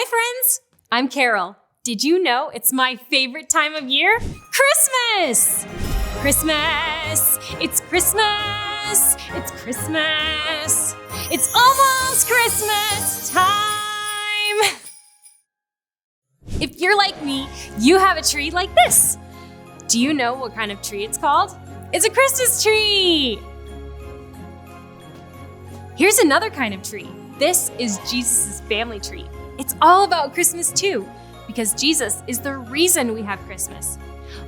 Hi, friends. I'm Carol. Did you know it's my favorite time of year? Christmas! Christmas! It's Christmas! It's Christmas! It's almost Christmas time! If you're like me, you have a tree like this. Do you know what kind of tree it's called? It's a Christmas tree! Here's another kind of tree. This is Jesus' family tree. It's all about Christmas too, because Jesus is the reason we have Christmas.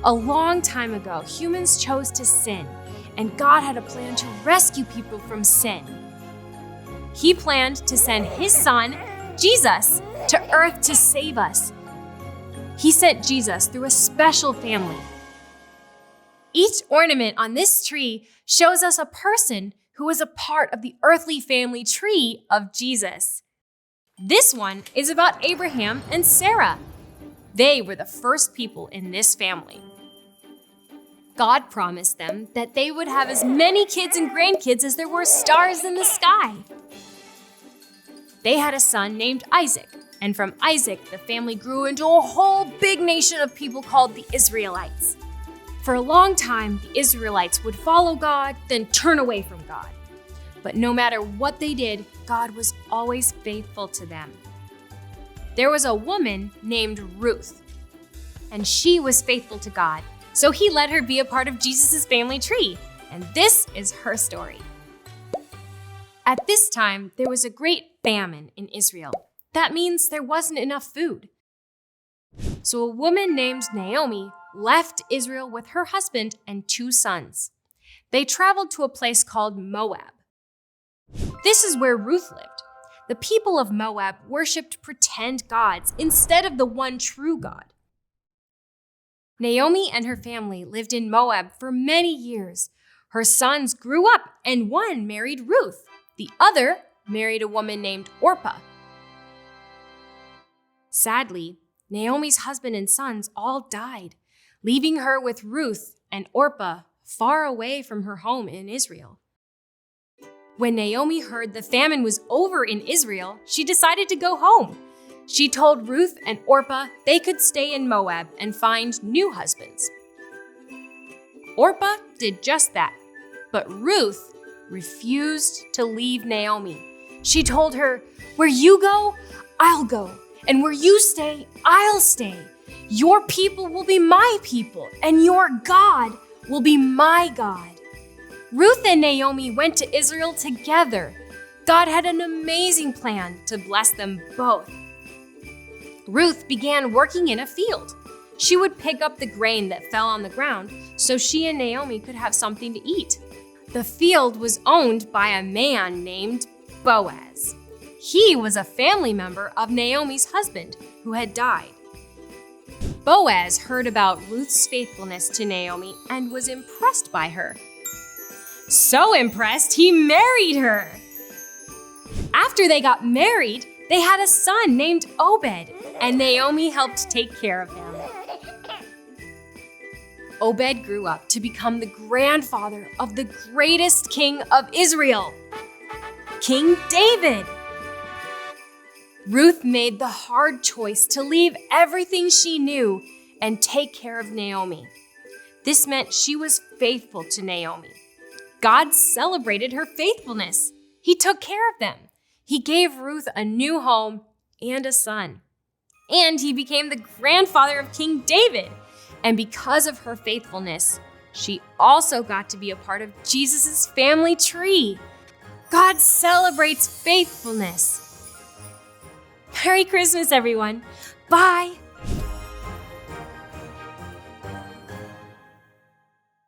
A long time ago, humans chose to sin, and God had a plan to rescue people from sin. He planned to send His Son, Jesus, to earth to save us. He sent Jesus through a special family. Each ornament on this tree shows us a person who is a part of the earthly family tree of Jesus. This one is about Abraham and Sarah. They were the first people in this family. God promised them that they would have as many kids and grandkids as there were stars in the sky. They had a son named Isaac, and from Isaac, the family grew into a whole big nation of people called the Israelites. For a long time, the Israelites would follow God, then turn away from God. But no matter what they did, God was always faithful to them. There was a woman named Ruth, and she was faithful to God, so He let her be a part of Jesus' family tree, and this is her story. At this time, there was a great famine in Israel. That means there wasn't enough food. So a woman named Naomi left Israel with her husband and 2 sons. They traveled to a place called Moab. This is where Ruth lived. The people of Moab worshipped pretend gods instead of the one true God. Naomi and her family lived in Moab for many years. Her sons grew up, and one married Ruth. The other married a woman named Orpah. Sadly, Naomi's husband and sons all died, leaving her with Ruth and Orpah far away from her home in Israel. When Naomi heard the famine was over in Israel, she decided to go home. She told Ruth and Orpah they could stay in Moab and find new husbands. Orpah did just that, but Ruth refused to leave Naomi. She told her, "Where you go, I'll go, and where you stay, I'll stay. Your people will be my people, and your God will be my God." Ruth and Naomi went to Israel together. God had an amazing plan to bless them both. Ruth began working in a field. She would pick up the grain that fell on the ground so she and Naomi could have something to eat. The field was owned by a man named Boaz. He was a family member of Naomi's husband who had died. Boaz heard about Ruth's faithfulness to Naomi and was impressed by her. So impressed, he married her. After they got married, they had a son named Obed, and Naomi helped take care of him. Obed grew up to become the grandfather of the greatest king of Israel, King David. Ruth made the hard choice to leave everything she knew and take care of Naomi. This meant she was faithful to Naomi. God celebrated her faithfulness. He took care of them. He gave Ruth a new home and a son. And he became the grandfather of King David. And because of her faithfulness, she also got to be a part of Jesus' family tree. God celebrates faithfulness. Merry Christmas, everyone. Bye.